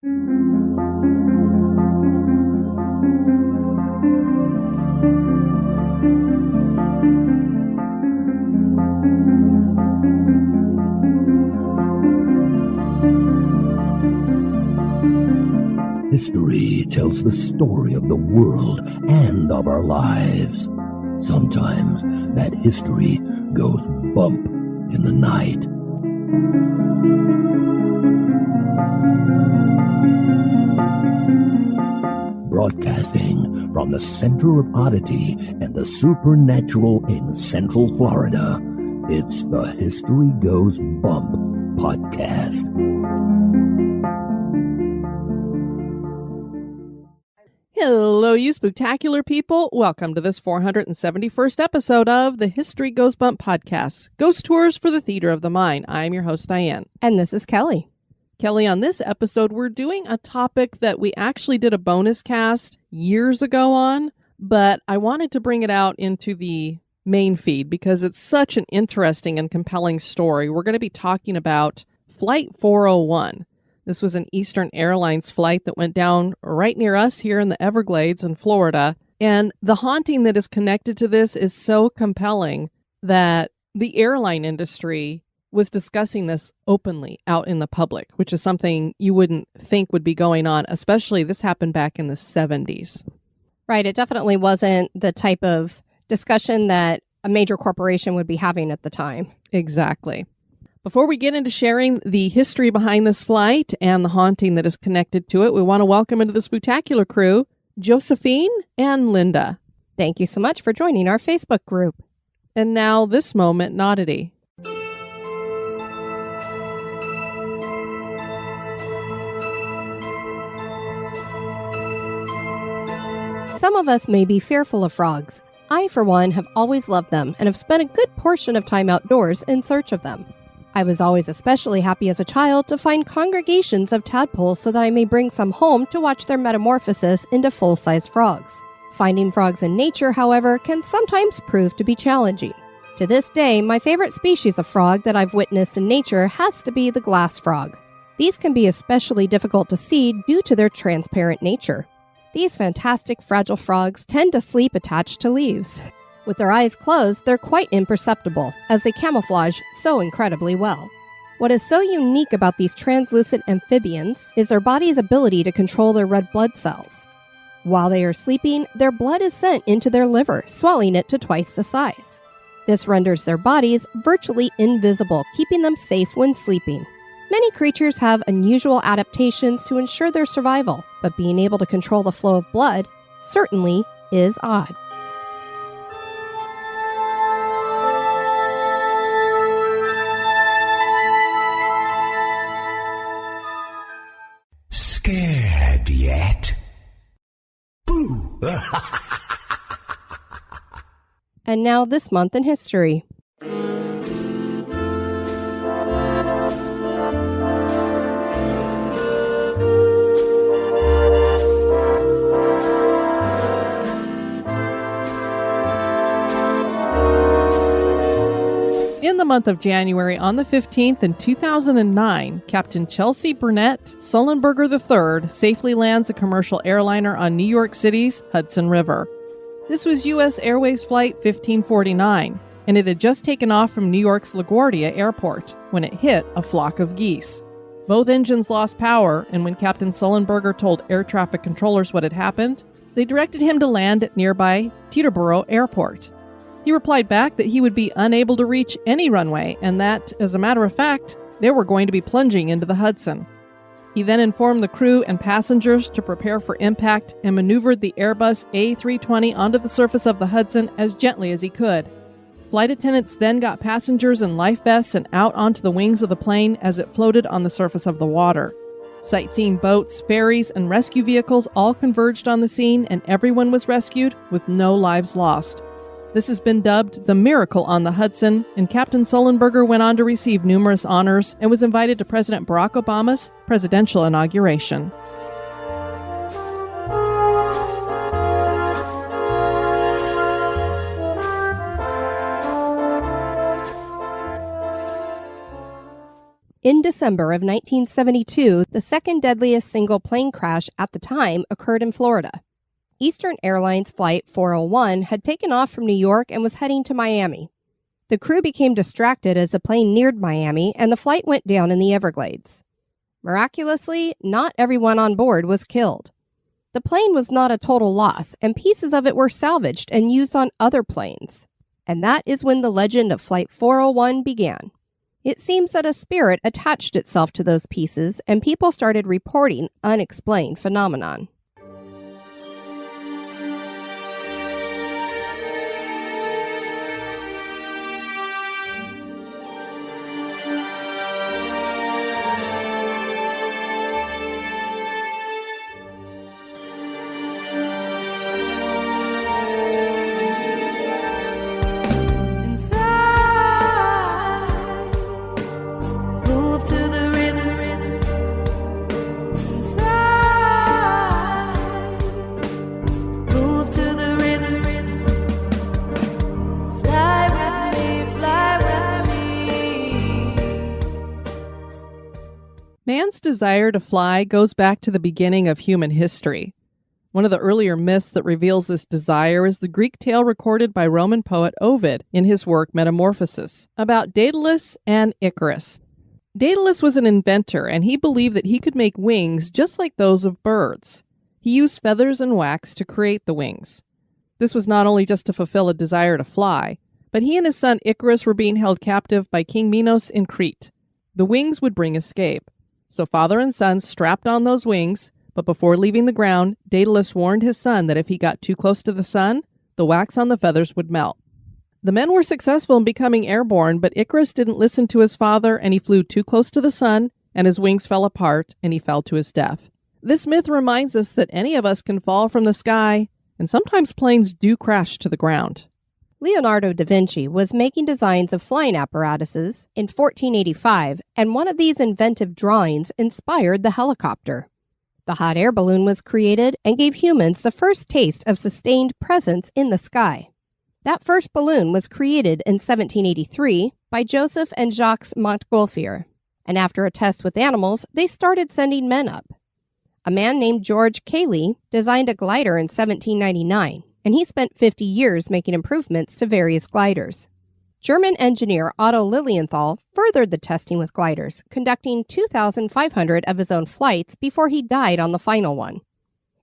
History tells the story of the world and of our lives. Sometimes that history goes bump in the night. Broadcasting from the center of Oddity and the supernatural in Central Florida, it's the History Goes Bump podcast. Hello, you spooktacular people. Welcome to this 471st episode of the History Goes Bump podcast, Ghost Tours for the Theater of the Mind. I'm your host, Diane. And this is Kelly. Kelly, on this episode, we're doing a topic that we actually did a bonus cast years ago on, but I wanted to bring it out into the main feed because it's such an interesting and compelling story. We're going to be talking about Flight 401. This was an Eastern Airlines flight that went down right near us here in the Everglades in Florida. And the haunting that is connected to this is so compelling that the airline industry was discussing this openly out in the public, which is something you wouldn't think would be going on, especially this happened back in the 70s. Right. It definitely wasn't the type of discussion that a major corporation would be having at the time. Exactly. Before we get into sharing the history behind this flight and the haunting that is connected to it, we want to welcome into the Spooktacular crew, Josephine and Linda. Thank you so much for joining our Facebook group. And now this moment in Oddity. Some of us may be fearful of frogs. I, for one, have always loved them and have spent a good portion of time outdoors in search of them. I was always especially happy as a child to find congregations of tadpoles so that I may bring some home to watch their metamorphosis into full-size frogs. Finding frogs in nature, however, can sometimes prove to be challenging. To this day, my favorite species of frog that I've witnessed in nature has to be the glass frog. These can be especially difficult to see due to their transparent nature. These fantastic fragile frogs tend to sleep attached to leaves. With their eyes closed, they're quite imperceptible, as they camouflage so incredibly well. What is so unique about these translucent amphibians is their body's ability to control their red blood cells. While they are sleeping, their blood is sent into their liver, swelling it to twice the size. This renders their bodies virtually invisible, keeping them safe when sleeping. Many creatures have unusual adaptations to ensure their survival, but being able to control the flow of blood certainly is odd. Scared yet? Boo! And now this month in history. In the month of January, on the 15th in 2009, Captain Chelsea Burnett Sullenberger III safely lands a commercial airliner on New York City's Hudson River. This was U.S. Airways Flight 1549, and it had just taken off from New York's LaGuardia Airport when it hit a flock of geese. Both engines lost power, and when Captain Sullenberger told air traffic controllers what had happened, they directed him to land at nearby Teterboro Airport. He replied back that he would be unable to reach any runway and that, as a matter of fact, they were going to be plunging into the Hudson. He then informed the crew and passengers to prepare for impact and maneuvered the Airbus A320 onto the surface of the Hudson as gently as he could. Flight attendants then got passengers in life vests and out onto the wings of the plane as it floated on the surface of the water. Sightseeing boats, ferries, and rescue vehicles all converged on the scene, and everyone was rescued with no lives lost. This has been dubbed the Miracle on the Hudson, and Captain Sullenberger went on to receive numerous honors and was invited to President Barack Obama's presidential inauguration. In December of 1972, the second deadliest single plane crash at the time occurred in Florida. Eastern Airlines Flight 401 had taken off from New York and was heading to Miami. The crew became distracted as the plane neared Miami and the flight went down in the Everglades. Miraculously, not everyone on board was killed. The plane was not a total loss, and pieces of it were salvaged and used on other planes. And that is when the legend of Flight 401 began. It seems that a spirit attached itself to those pieces, and people started reporting unexplained phenomenon. Man's desire to fly goes back to the beginning of human history. One of the earlier myths that reveals this desire is the Greek tale recorded by Roman poet Ovid in his work Metamorphoses, about Daedalus and Icarus. Daedalus was an inventor, and he believed that he could make wings just like those of birds. He used feathers and wax to create the wings. This was not only just to fulfill a desire to fly, but he and his son Icarus were being held captive by King Minos in Crete. The wings would bring escape. So father and son strapped on those wings, but before leaving the ground, Daedalus warned his son that if he got too close to the sun, the wax on the feathers would melt. The men were successful in becoming airborne, but Icarus didn't listen to his father, and he flew too close to the sun, and his wings fell apart, and he fell to his death. This myth reminds us that any of us can fall from the sky, and sometimes planes do crash to the ground. Leonardo da Vinci was making designs of flying apparatuses in 1485, and one of these inventive drawings inspired the helicopter. The hot air balloon was created and gave humans the first taste of sustained presence in the sky. That first balloon was created in 1783 by Joseph and Jacques Montgolfier, and after a test with animals, they started sending men up. A man named George Cayley designed a glider in 1799, and he spent 50 years making improvements to various gliders. German engineer Otto Lilienthal furthered the testing with gliders, conducting 2,500 of his own flights before he died on the final one.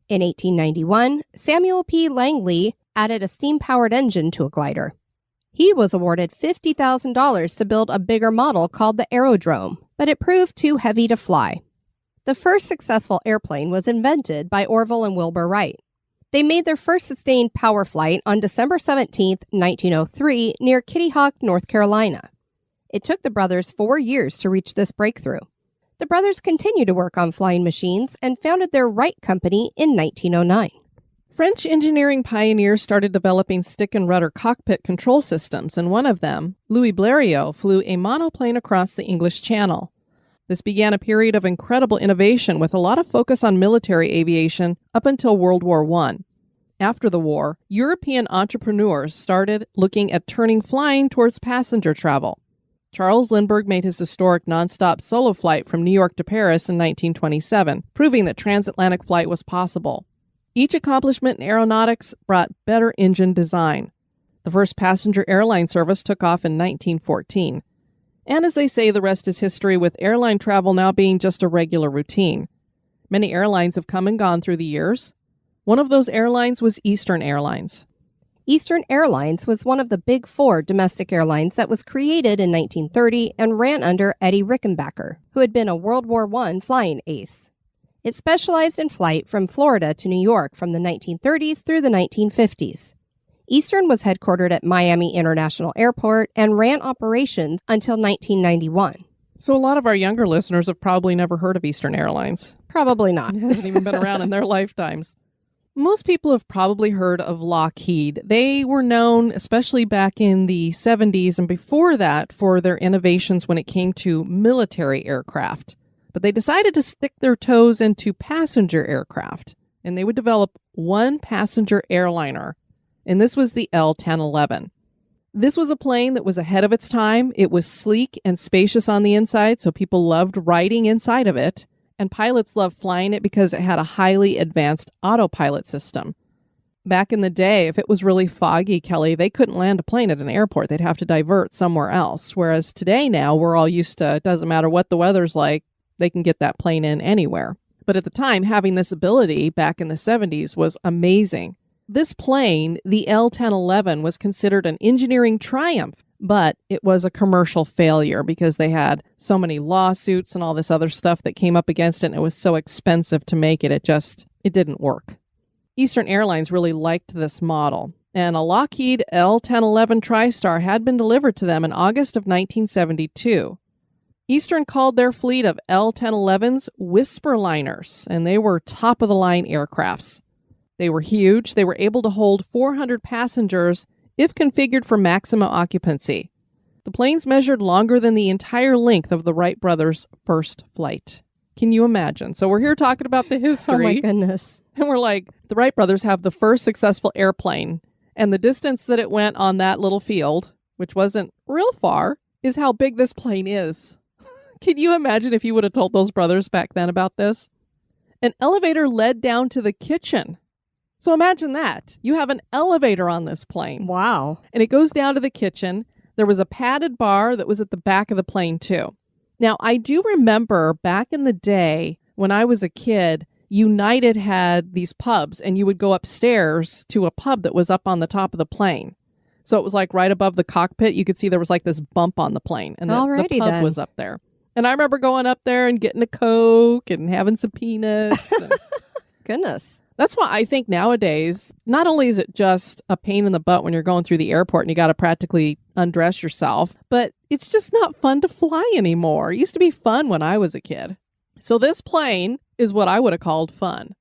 In 1891, Samuel P. Langley added a steam-powered engine to a glider. He was awarded $50,000 to build a bigger model called the Aerodrome, but it proved too heavy to fly. The first successful airplane was invented by Orville and Wilbur Wright. They made their first sustained power flight on December 17, 1903, near Kitty Hawk, North Carolina. It took the brothers 4 years to reach this breakthrough. The brothers continued to work on flying machines and founded their Wright Company in 1909. French engineering pioneers started developing stick and rudder cockpit control systems, and one of them, Louis Blériot, flew a monoplane across the English Channel. This began a period of incredible innovation with a lot of focus on military aviation up until World War I. After the war, European entrepreneurs started looking at turning flying towards passenger travel. Charles Lindbergh made his historic nonstop solo flight from New York to Paris in 1927, proving that transatlantic flight was possible. Each accomplishment in aeronautics brought better engine design. The first passenger airline service took off in 1914. And as they say, the rest is history, with airline travel now being just a regular routine. Many airlines have come and gone through the years. One of those airlines was Eastern Airlines. Eastern Airlines was one of the big four domestic airlines that was created in 1930 and ran under Eddie Rickenbacker, who had been a World War I flying ace. It specialized in flight from Florida to New York from the 1930s through the 1950s. Eastern was headquartered at Miami International Airport and ran operations until 1991. So a lot of our younger listeners have probably never heard of Eastern Airlines. Probably not. It hasn't even been around in their lifetimes. Most people have probably heard of Lockheed. They were known, especially back in the 70s and before that, for their innovations when it came to military aircraft. But they decided to stick their toes into passenger aircraft, and they would develop one passenger airliner. And this was the L-1011. This was a plane that was ahead of its time. It was sleek and spacious on the inside, so people loved riding inside of it, and pilots loved flying it because it had a highly advanced autopilot system. Back in the day, if it was really foggy, Kelly, they couldn't land a plane at an airport. They'd have to divert somewhere else. Whereas today now, we're all used to, it doesn't matter what the weather's like, they can get that plane in anywhere. But at the time, having this ability back in the 70s was amazing. This plane, the L-1011, was considered an engineering triumph, but it was a commercial failure because they had so many lawsuits and all this other stuff that came up against it, and it was so expensive to make it. It didn't work. Eastern Airlines really liked this model, and a Lockheed L-1011 TriStar had been delivered to them in August of 1972. Eastern called their fleet of L-1011s Whisperliners, and they were top-of-the-line aircrafts. They were huge. They were able to hold 400 passengers if configured for maximum occupancy. The planes measured longer than the entire length of the Wright brothers' first flight. Can you imagine? So we're here talking about the history. Oh my goodness. And we're like, the Wright brothers have the first successful airplane, and the distance that it went on that little field, which wasn't real far, is how big this plane is. Can you imagine if you would have told those brothers back then about this? An elevator led down to the kitchen. So imagine that. You have an elevator on this plane. Wow. And it goes down to the kitchen. There was a padded bar that was at the back of the plane, too. Now, I do remember back in the day when I was a kid, United had these pubs, and you would go upstairs to a pub that was up on the top of the plane. So it was like right above the cockpit. You could see there was like this bump on the plane, and the pub was up there. And I remember going up there and getting a Coke and having some peanuts. Goodness. That's why I think nowadays, not only is it just a pain in the butt when you're going through the airport and you got to practically undress yourself, but it's just not fun to fly anymore. It used to be fun when I was a kid. So this plane is what I would have called fun.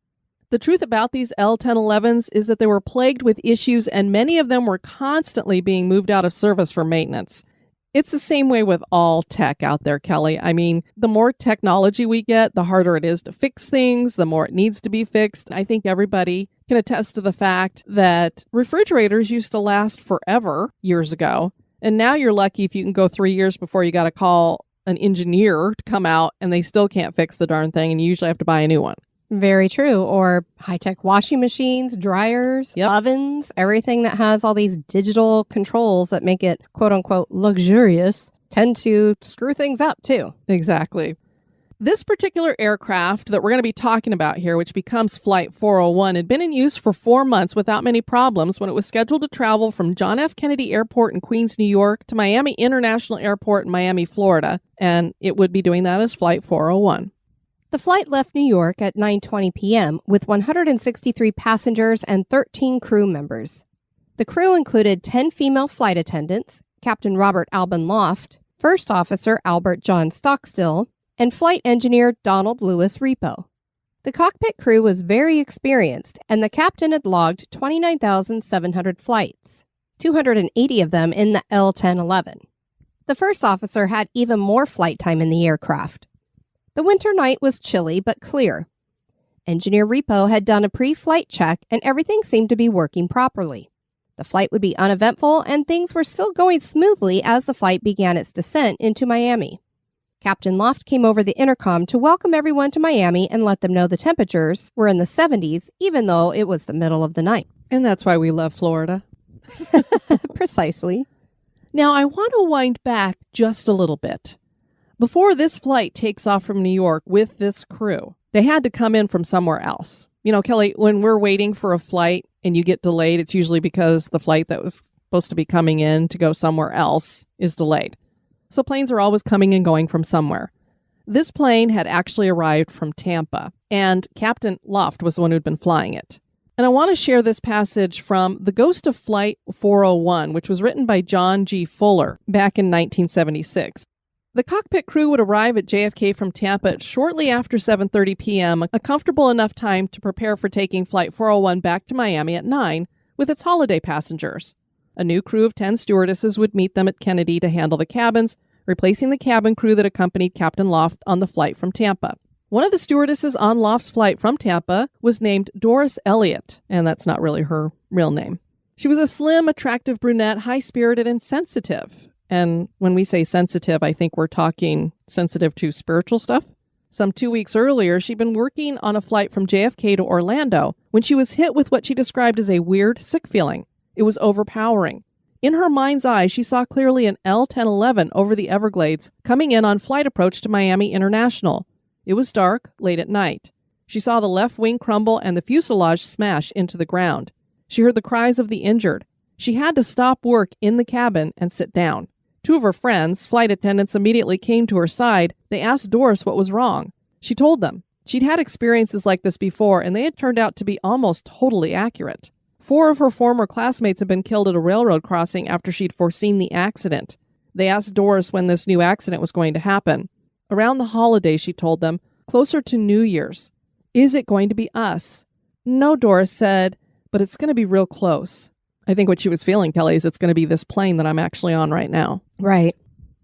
The truth about these L-1011s is that they were plagued with issues, and many of them were constantly being moved out of service for maintenance. It's the same way with all tech out there, Kelly. I mean, the more technology we get, the harder it is to fix things, the more it needs to be fixed. I think everybody can attest to the fact that refrigerators used to last forever years ago. And now you're lucky if you can go 3 years before you got to call an engineer to come out and they still can't fix the darn thing, and you usually have to buy a new one. Very true. Or high-tech washing machines, dryers, ovens, everything that has all these digital controls that make it quote-unquote luxurious tend to screw things up too. Exactly. This particular aircraft that we're going to be talking about here, which becomes Flight 401, had been in use for 4 months without many problems when it was scheduled to travel from John F. Kennedy Airport in Queens, New York to Miami International Airport in Miami, Florida, and it would be doing that as Flight 401. The flight left New York at 9:20 p.m. with 163 passengers and 13 crew members. The crew included 10 female flight attendants, Captain Robert Alban Loft, First Officer Albert John Stockstill, and Flight Engineer Donald Lewis Repo. The cockpit crew was very experienced, and the captain had logged 29,700 flights, 280 of them in the L-1011. The first officer had even more flight time in the aircraft. The winter night was chilly but clear. Engineer Repo had done a pre-flight check, and everything seemed to be working properly. The flight would be uneventful, and things were still going smoothly as the flight began its descent into Miami. Captain Loft came over the intercom to welcome everyone to Miami and let them know the temperatures were in the 70s, even though it was the middle of the night. And that's why we love Florida. Precisely. Now, I want to wind back just a little bit. Before this flight takes off from New York with this crew, they had to come in from somewhere else. You know, Kelly, when we're waiting for a flight and you get delayed, it's usually because the flight that was supposed to be coming in to go somewhere else is delayed. So planes are always coming and going from somewhere. This plane had actually arrived from Tampa, and Captain Loft was the one who'd been flying it. And I want to share this passage from The Ghost of Flight 401, which was written by John G. Fuller back in 1976. The cockpit crew would arrive at JFK from Tampa at shortly after 7:30 p.m., a comfortable enough time to prepare for taking Flight 401 back to Miami at 9 with its holiday passengers. A new crew of 10 stewardesses would meet them at Kennedy to handle the cabins, replacing the cabin crew that accompanied Captain Loft on the flight from Tampa. One of the stewardesses on Loft's flight from Tampa was named Doris Elliott, and that's not really her real name. She was a slim, attractive brunette, high-spirited and sensitive. And when we say sensitive, I think we're talking sensitive to spiritual stuff. Some 2 weeks earlier, she'd been working on a flight from JFK to Orlando when she was hit with what she described as a weird, sick feeling. It was overpowering. In her mind's eye, she saw clearly an L-1011 over the Everglades coming in on flight approach to Miami International. It was dark, late at night. She saw the left wing crumble and the fuselage smash into the ground. She heard the cries of the injured. She had to stop work in the cabin and sit down. 2 of her friends, flight attendants, immediately came to her side. They asked Doris what was wrong. She told them. She'd had experiences like this before, and they had turned out to be almost totally accurate. 4 of her former classmates had been killed at a railroad crossing after she'd foreseen the accident. They asked Doris when this new accident was going to happen. Around the holidays, she told them, closer to New Year's. Is it going to be us? No, Doris said, but it's going to be real close. I think what she was feeling, Kelly, is it's going to be this plane that I'm actually on right now. Right.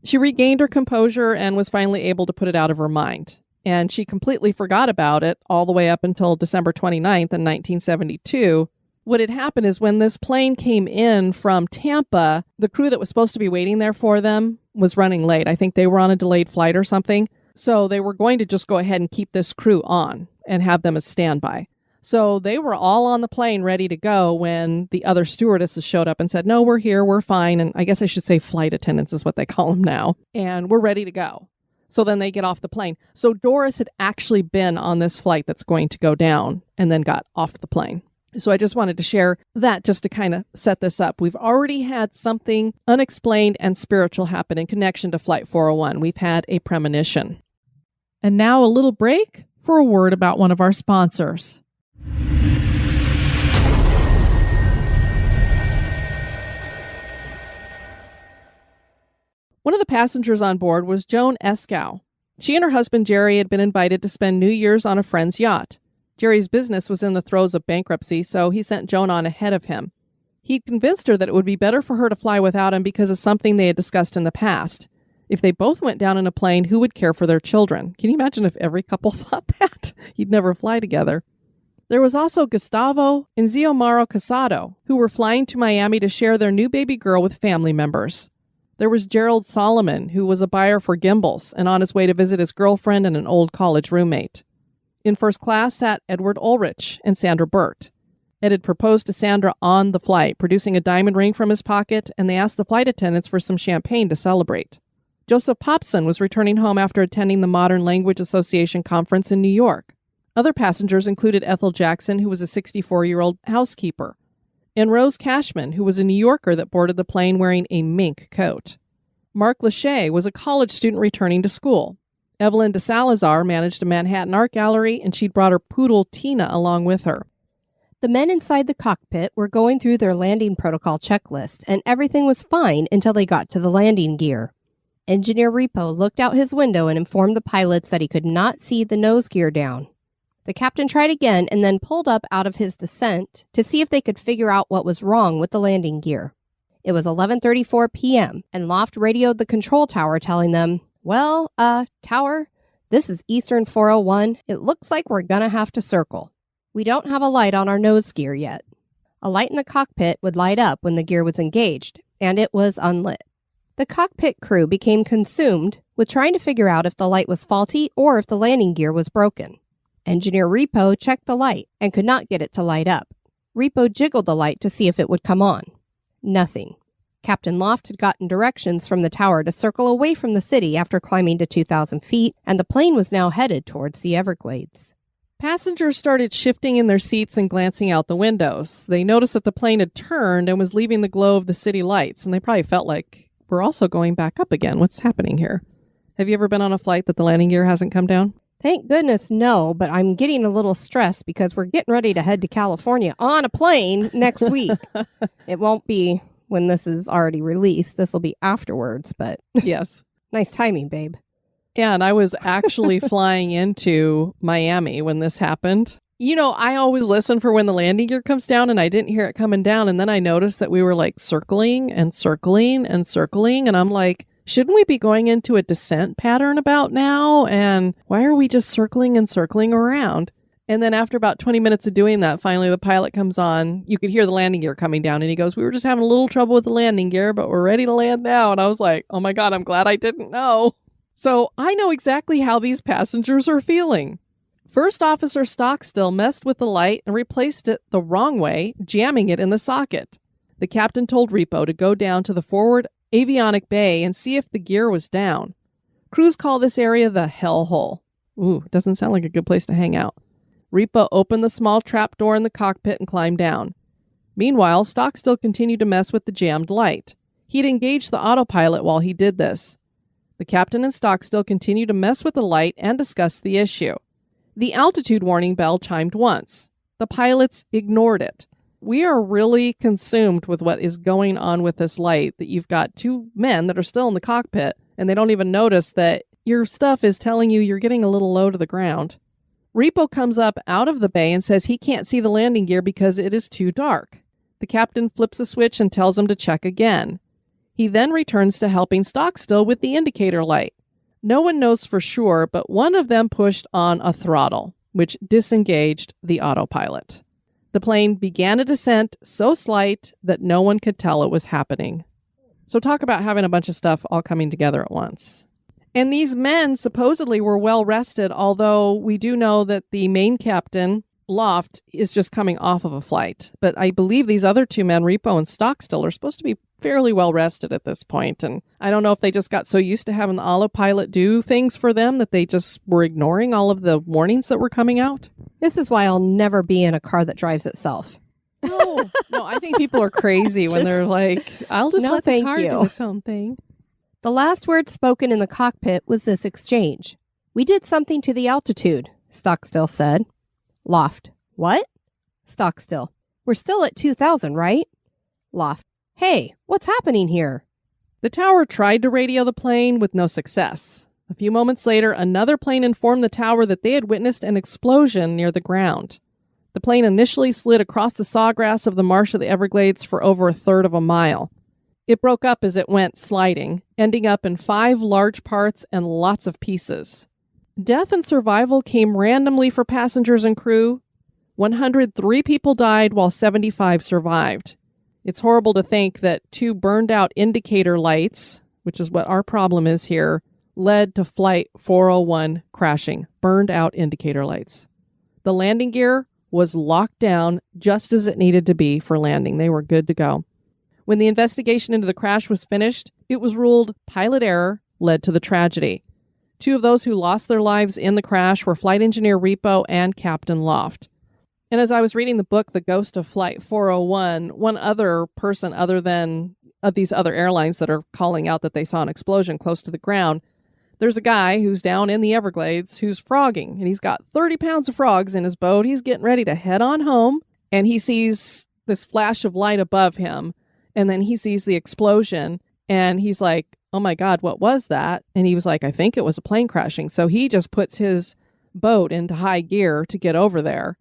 She regained her composure and was finally able to put it out of her mind. And she completely forgot about it all the way up until December 29th in 1972. What had happened is when this plane came in from Tampa, the crew that was supposed to be waiting there for them was running late. I think they were on a delayed flight or something. So they were going to just go ahead and keep this crew on and have them as standby. So they were all on the plane ready to go when the other stewardesses showed up and said, no, we're here, we're fine. And I guess I should say flight attendants is what they call them now. And we're ready to go. So then they get off the plane. So Doris had actually been on this flight that's going to go down and then got off the plane. So I just wanted to share that just to kind of set this up. We've already had something unexplained and spiritual happen in connection to Flight 401. We've had a premonition. And now a little break for a word about one of our sponsors. One of the passengers on board was Joan Eskow. She and her husband Jerry had been invited to spend New Year's on a friend's yacht. Jerry's business was in the throes of bankruptcy, so he sent Joan on ahead of him. He'd convinced her that it would be better for her to fly without him because of something they had discussed in the past. If they both went down in a plane, who would care for their children? Can you imagine if every couple thought that? You'd never fly together. There was also Gustavo and Xiomara Casado, who were flying to Miami to share their new baby girl with family members. There was Gerald Solomon, who was a buyer for gimbals and on his way to visit his girlfriend and an old college roommate. In first class sat Edward Ulrich and Sandra Burt. Ed had proposed to Sandra on the flight, producing a diamond ring from his pocket, and they asked the flight attendants for some champagne to celebrate. Joseph Popson was returning home after attending the Modern Language Association conference in New York. Other passengers included Ethel Jackson, who was a 64-year-old housekeeper, and Rose Cashman, who was a New Yorker that boarded the plane wearing a mink coat. Mark Lachey was a college student returning to school. Evelyn de Salazar managed a Manhattan art gallery, and she'd brought her poodle Tina along with her. The men inside the cockpit were going through their landing protocol checklist, and everything was fine until they got to the landing gear. Engineer Repo looked out his window and informed the pilots that he could not see the nose gear down. The captain tried again and then pulled up out of his descent to see if they could figure out what was wrong with the landing gear. It was 11:34 p.m., and Loft radioed the control tower telling them, well, tower, this is Eastern 401. It looks like we're gonna have to circle. We don't have a light on our nose gear yet. A light in the cockpit would light up when the gear was engaged, and it was unlit. The cockpit crew became consumed with trying to figure out if the light was faulty or if the landing gear was broken. Engineer Repo checked the light and could not get it to light up. Repo jiggled the light to see if it would come on. Nothing. Captain Loft had gotten directions from the tower to circle away from the city after climbing to 2,000 feet, and the plane was now headed towards the Everglades. Passengers started shifting in their seats and glancing out the windows. They noticed that the plane had turned and was leaving the glow of the city lights, and they probably felt like, we're also going back up again. What's happening here? Have you ever been on a flight that the landing gear hasn't come down? Thank goodness no, but I'm getting a little stressed because we're getting ready to head to California on a plane next week. It won't be when this is already released. This will be afterwards, but yes. Nice timing, babe. Yeah, and I was actually flying into Miami when this happened. You know, I always listen for when the landing gear comes down, and I didn't hear it coming down. And then I noticed that we were like circling and circling and circling. And I'm like, shouldn't we be going into a descent pattern about now? And why are we just circling and circling around? And then after about 20 minutes of doing that, finally the pilot comes on. You could hear the landing gear coming down, and he goes, "We were just having a little trouble with the landing gear, but we're ready to land now." And I was like, oh my God, I'm glad I didn't know. So I know exactly how these passengers are feeling. First Officer Stockstill messed with the light and replaced it the wrong way, jamming it in the socket. The captain told Repo to go down to the forward avionic bay and see if the gear was down. Crews call this area the hellhole. Ooh, doesn't sound like a good place to hang out. Repo opened the small trap door in the cockpit and climbed down. Meanwhile, Stockstill continued to mess with the jammed light. He'd engaged the autopilot while he did this. The captain and Stockstill continued to mess with the light and discuss the issue. The altitude warning bell chimed once. The pilots ignored it. We are really consumed with what is going on with this light that you've got two men that are still in the cockpit and they don't even notice that your stuff is telling you you're getting a little low to the ground. Repo comes up out of the bay and says he can't see the landing gear because it is too dark. The captain flips a switch and tells him to check again. He then returns to helping Stockstill with the indicator light. No one knows for sure, but one of them pushed on a throttle, which disengaged the autopilot. The plane began a descent so slight that no one could tell it was happening. So talk about having a bunch of stuff all coming together at once. And these men supposedly were well rested, although we do know that the main captain, Loft, is just coming off of a flight. But I believe these other two men, Repo and Stockstill, are supposed to be fairly well rested at this point. And I don't know if they just got so used to having the autopilot do things for them that they just were ignoring all of the warnings that were coming out. This is why I'll never be in a car that drives itself. No, I think people are crazy when they're like, I'll just let the car do its own thing. The last word spoken in the cockpit was this exchange. "We did something to the altitude," Stockstill said. Loft: "What?" Stockstill: "We're still at 2,000, right?" Loft: "Hey, what's happening here?" The tower tried to radio the plane with no success. A few moments later, another plane informed the tower that they had witnessed an explosion near the ground. The plane initially slid across the sawgrass of the marsh of the Everglades for over a third of a mile. It broke up as it went sliding, ending up in 5 large parts and lots of pieces. Death and survival came randomly for passengers and crew. 103 people died while 75 survived. It's horrible to think that 2 burned out indicator lights, which is what our problem is here, led to Flight 401 crashing. Burned out indicator lights. The landing gear was locked down just as it needed to be for landing. They were good to go. When the investigation into the crash was finished, it was ruled pilot error led to the tragedy. 2 of those who lost their lives in the crash were flight engineer Repo and Captain Loft. And as I was reading the book, The Ghost of Flight 401, one other person other than these other airlines that are calling out that they saw an explosion close to the ground, there's a guy who's down in the Everglades who's frogging, and he's got 30 pounds of frogs in his boat. He's getting ready to head on home, and he sees this flash of light above him. And then he sees the explosion and he's like, oh my God, what was that? And he was like, I think it was a plane crashing. So he just puts his boat into high gear to get over there.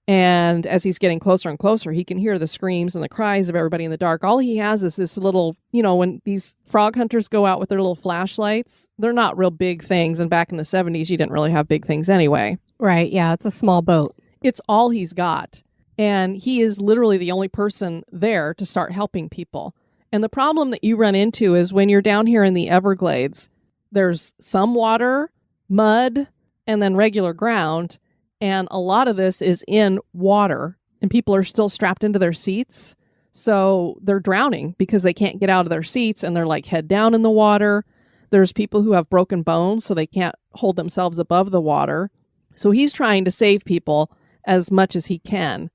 And as he's getting closer and closer, he can hear the screams and the cries of everybody in the dark. All he has is this little, when these frog hunters go out with their little flashlights, they're not real big things. And back in the 70s, you didn't really have big things anyway. Right. Yeah. It's a small boat. It's all he's got. And he is literally the only person there to start helping people. And the problem that you run into is when you're down here in the Everglades, there's some water, mud, and then regular ground. And a lot of this is in water. And people are still strapped into their seats. So they're drowning because they can't get out of their seats. And they're like head down in the water. There's people who have broken bones, so they can't hold themselves above the water. So he's trying to save people as much as he can.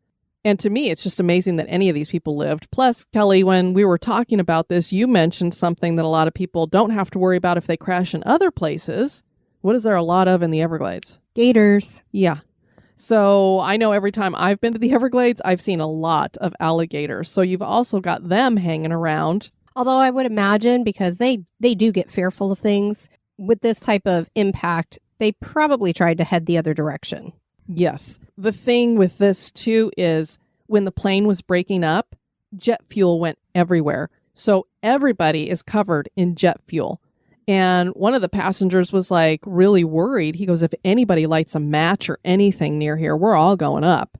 And to me, it's just amazing that any of these people lived. Plus, Kelly, when we were talking about this, you mentioned something that a lot of people don't have to worry about if they crash in other places. What is there a lot of in the Everglades? Gators. Yeah. So I know every time I've been to the Everglades, I've seen a lot of alligators. So you've also got them hanging around. Although I would imagine, because they do get fearful of things, with this type of impact, they probably tried to head the other direction. Yes. The thing with this, too, is when the plane was breaking up, jet fuel went everywhere. So everybody is covered in jet fuel. And one of the passengers was like really worried. He goes, if anybody lights a match or anything near here, we're all going up.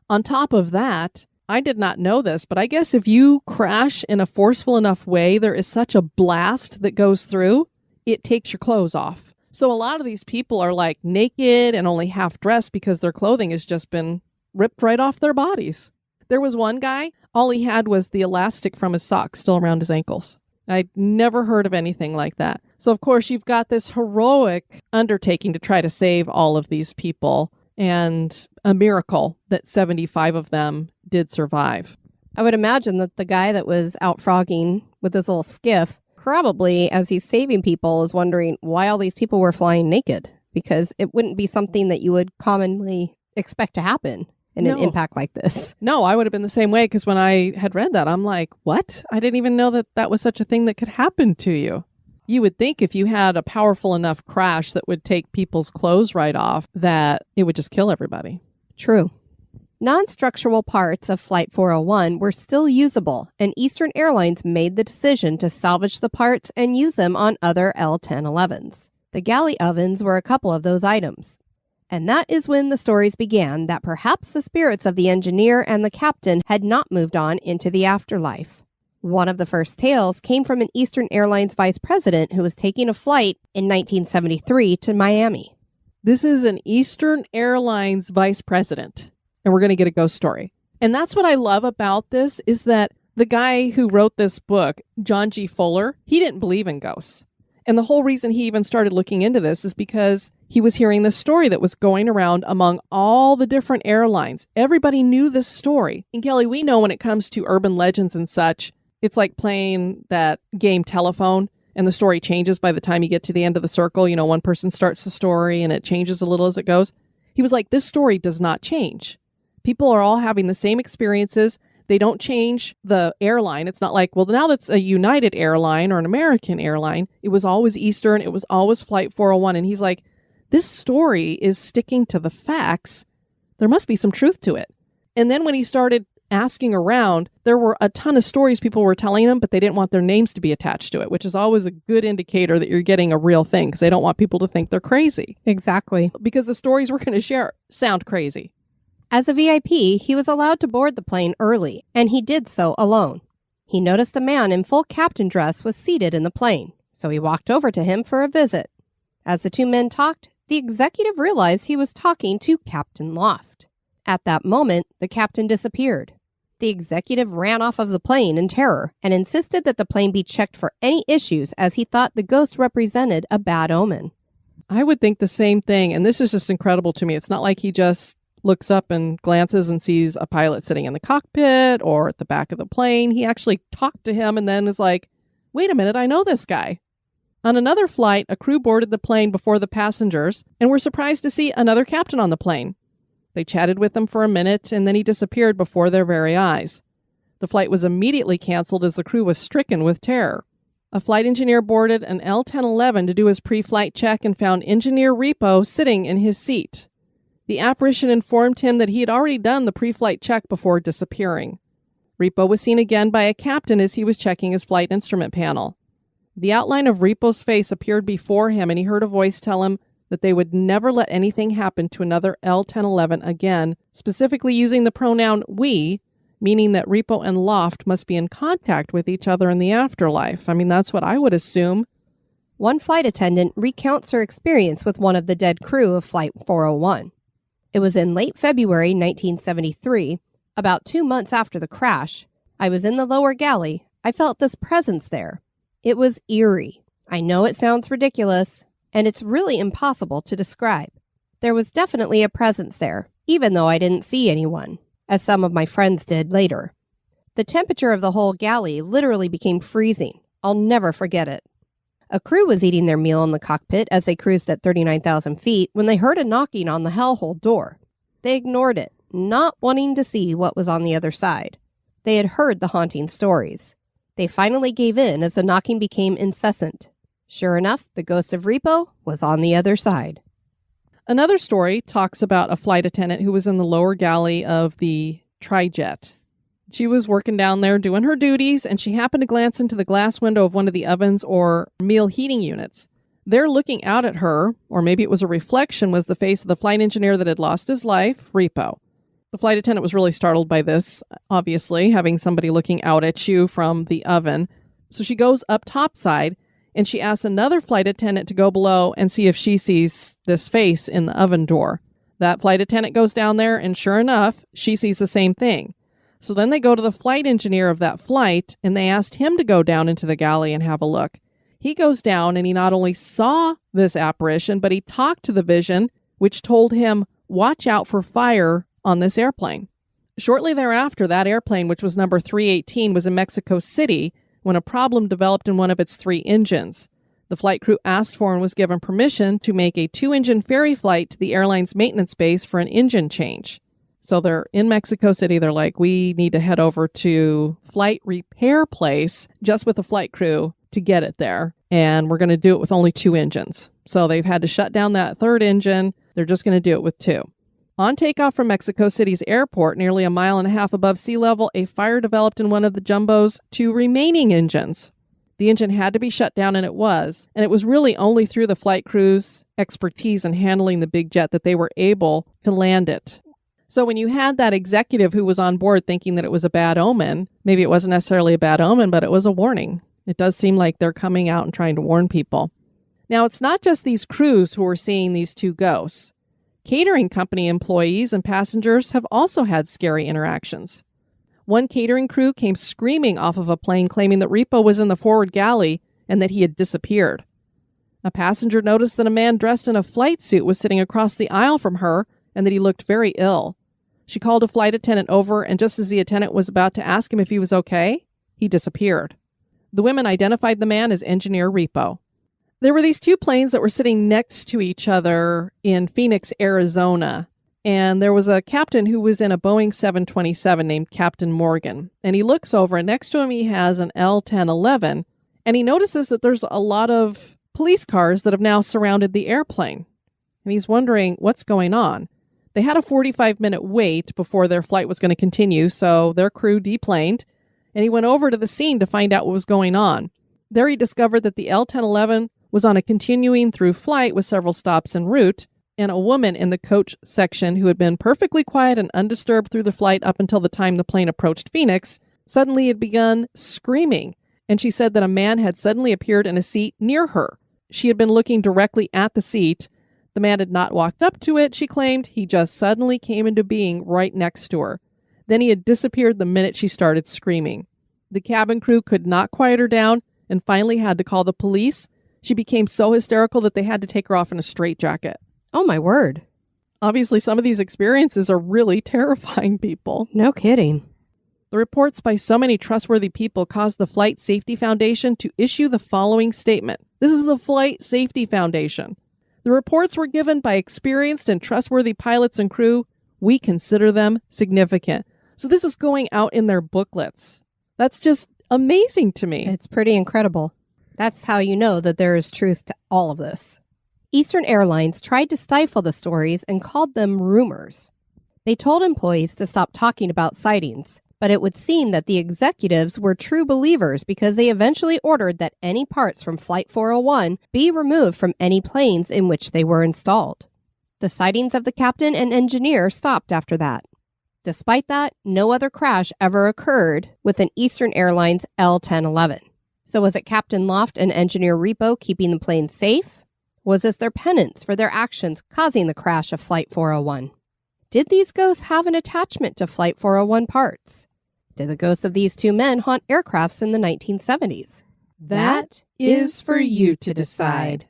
On top of that, I did not know this, but I guess if you crash in a forceful enough way, there is such a blast that goes through, it takes your clothes off. So a lot of these people are like naked and only half dressed because their clothing has just been ripped right off their bodies. There was one guy, all he had was the elastic from his socks still around his ankles. I'd never heard of anything like that. So, of course, you've got this heroic undertaking to try to save all of these people, and a miracle that 75 of them did survive. I would imagine that the guy that was out frogging with his little skiff, probably as he's saving people, is wondering why all these people were flying naked, because it wouldn't be something that you would commonly expect to happen in an impact like this. No, I would have been the same way, because when I had read that, I'm like, what? I didn't even know that that was such a thing that could happen to you. You would think if you had a powerful enough crash that would take people's clothes right off, that it would just kill everybody. True. Non-structural parts of Flight 401 were still usable, and Eastern Airlines made the decision to salvage the parts and use them on other L-1011s. The galley ovens were a couple of those items. And that is when the stories began that perhaps the spirits of the engineer and the captain had not moved on into the afterlife. One of the first tales came from an Eastern Airlines vice president who was taking a flight in 1973 to Miami. This is an Eastern Airlines vice president, and we're going to get a ghost story. And that's what I love about this, is that the guy who wrote this book, John G. Fuller, he didn't believe in ghosts. And the whole reason he even started looking into this is because he was hearing this story that was going around among all the different airlines. Everybody knew this story. And Kelly, we know when it comes to urban legends and such, it's like playing that game Telephone, and the story changes by the time you get to the end of the circle. You know, one person starts the story and it changes a little as it goes. He was like, this story does not change. People are all having the same experiences. They don't change the airline. It's not like, well, now that's a United airline or an American airline. It was always Eastern. It was always Flight 401. And he's like, this story is sticking to the facts. There must be some truth to it. And then when he started asking around, there were a ton of stories people were telling him, but they didn't want their names to be attached to it, which is always a good indicator that you're getting a real thing, because they don't want people to think they're crazy. Exactly. Because the stories we're going to share sound crazy. As a VIP, he was allowed to board the plane early, and he did so alone. He noticed a man in full captain dress was seated in the plane, so he walked over to him for a visit. As the two men talked, the executive realized he was talking to Captain Loft. At that moment, the captain disappeared. The executive ran off of the plane in terror and insisted that the plane be checked for any issues, as he thought the ghost represented a bad omen. I would think the same thing, and this is just incredible to me. It's not like he just looks up and glances and sees a pilot sitting in the cockpit or at the back of the plane. He actually talked to him and then is like, wait a minute, I know this guy. On another flight, a crew boarded the plane before the passengers and were surprised to see another captain on the plane. They chatted with him for a minute, and then he disappeared before their very eyes. The flight was immediately canceled as the crew was stricken with terror. A flight engineer boarded an L-1011 to do his pre-flight check and found Engineer Repo sitting in his seat. The apparition informed him that he had already done the pre-flight check before disappearing. Repo was seen again by a captain as he was checking his flight instrument panel. The outline of Repo's face appeared before him, and he heard a voice tell him that they would never let anything happen to another L-1011 again, specifically using the pronoun we, meaning that Repo and Loft must be in contact with each other in the afterlife. I mean, that's what I would assume. One flight attendant recounts her experience with one of the dead crew of Flight 401. It was in late February 1973, about 2 months after the crash. I was in the lower galley. I felt this presence there. It was eerie. I know it sounds ridiculous, and it's really impossible to describe. There was definitely a presence there, even though I didn't see anyone, as some of my friends did later. The temperature of the whole galley literally became freezing. I'll never forget it. A crew was eating their meal in the cockpit as they cruised at 39,000 feet when they heard a knocking on the hellhole door. They ignored it, not wanting to see what was on the other side. They had heard the haunting stories. They finally gave in as the knocking became incessant. Sure enough, the ghost of Repo was on the other side. Another story talks about a flight attendant who was in the lower galley of the Trijet. She was working down there doing her duties, and she happened to glance into the glass window of one of the ovens or meal heating units. There, looking out at her, or maybe it was a reflection, was the face of the flight engineer that had lost his life, Repo. The flight attendant was really startled by this, obviously, having somebody looking out at you from the oven. So she goes up topside, and she asks another flight attendant to go below and see if she sees this face in the oven door. That flight attendant goes down there, and sure enough, she sees the same thing. So then they go to the flight engineer of that flight, and they asked him to go down into the galley and have a look. He goes down, and he not only saw this apparition, but he talked to the vision, which told him, watch out for fire on this airplane. Shortly thereafter, that airplane, which was number 318, was in Mexico City when a problem developed in one of its 3 engines. The flight crew asked for and was given permission to make a 2-engine ferry flight to the airline's maintenance base for an engine change. So they're in Mexico City. They're like, we need to head over to flight repair place just with the flight crew to get it there. And we're going to do it with only 2 engines. So they've had to shut down that 3rd engine. They're just going to do it with 2. On takeoff from Mexico City's airport, nearly 1.5 miles above sea level, a fire developed in one of the Jumbo's 2 remaining engines. The engine had to be shut down, and it was really only through the flight crew's expertise in handling the big jet that they were able to land it. So when you had that executive who was on board thinking that it was a bad omen, maybe it wasn't necessarily a bad omen, but it was a warning. It does seem like they're coming out and trying to warn people. Now, it's not just these crews who are seeing these 2 ghosts. Catering company employees and passengers have also had scary interactions. One catering crew came screaming off of a plane claiming that Repo was in the forward galley and that he had disappeared. A passenger noticed that a man dressed in a flight suit was sitting across the aisle from her and that he looked very ill. She called a flight attendant over, and just as the attendant was about to ask him if he was okay, he disappeared. The women identified the man as Engineer Repo. There were these 2 planes that were sitting next to each other in Phoenix, Arizona. And there was a captain who was in a Boeing 727 named Captain Morgan. And he looks over, and next to him he has an L-1011. And he notices that there's a lot of police cars that have now surrounded the airplane. And he's wondering what's going on. They had a 45-minute wait before their flight was going to continue, so their crew deplaned. And he went over to the scene to find out what was going on. There he discovered that the L-1011 was on a continuing through flight with several stops en route, and a woman in the coach section who had been perfectly quiet and undisturbed through the flight up until the time the plane approached Phoenix, suddenly had begun screaming, and she said that a man had suddenly appeared in a seat near her. She had been looking directly at the seat. The man had not walked up to it, she claimed. He just suddenly came into being right next to her. Then he had disappeared the minute she started screaming. The cabin crew could not quiet her down and finally had to call the police. She became so hysterical that they had to take her off in a straitjacket. Oh, my word. Obviously, some of these experiences are really terrifying people. No kidding. The reports by so many trustworthy people caused the Flight Safety Foundation to issue the following statement. This is the Flight Safety Foundation. The reports were given by experienced and trustworthy pilots and crew. We consider them significant. So this is going out in their booklets. That's just amazing to me. It's pretty incredible. That's how you know that there is truth to all of this. Eastern Airlines tried to stifle the stories and called them rumors. They told employees to stop talking about sightings, but it would seem that the executives were true believers because they eventually ordered that any parts from Flight 401 be removed from any planes in which they were installed. The sightings of the captain and engineer stopped after that. Despite that, no other crash ever occurred with an Eastern Airlines L-1011. So was it Captain Loft and Engineer Repo keeping the plane safe? Was this their penance for their actions causing the crash of Flight 401? Did these ghosts have an attachment to Flight 401 parts? Did the ghosts of these 2 men haunt aircrafts in the 1970s? That is for you to decide.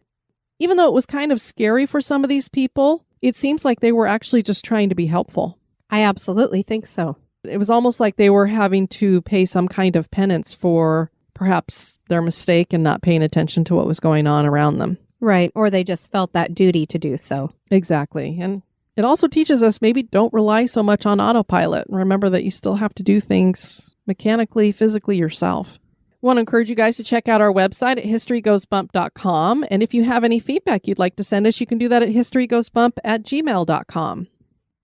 Even though it was kind of scary for some of these people, it seems like they were actually just trying to be helpful. I absolutely think so. It was almost like they were having to pay some kind of penance for perhaps their mistake and not paying attention to what was going on around them. Right, or they just felt that duty to do so. Exactly. And it also teaches us maybe don't rely so much on autopilot. Remember that you still have to do things mechanically, physically yourself. I want to encourage you guys to check out our website at historygoesbump.com. And if you have any feedback you'd like to send us, you can do that at historygoesbump@gmail.com.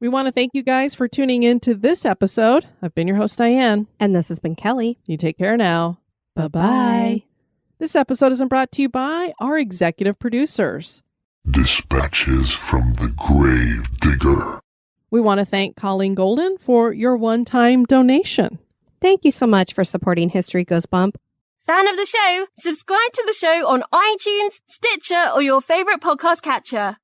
We want to thank you guys for tuning in to this episode. I've been your host, Diane. And this has been Kelly. You take care now. Bye-bye. This episode isn't brought to you by our executive producers. Dispatches from the Grave Digger. We want to thank Colleen Golden for your one-time donation. Thank you so much for supporting History Goes Bump. Fan of the show? Subscribe to the show on iTunes, Stitcher, or your favorite podcast catcher.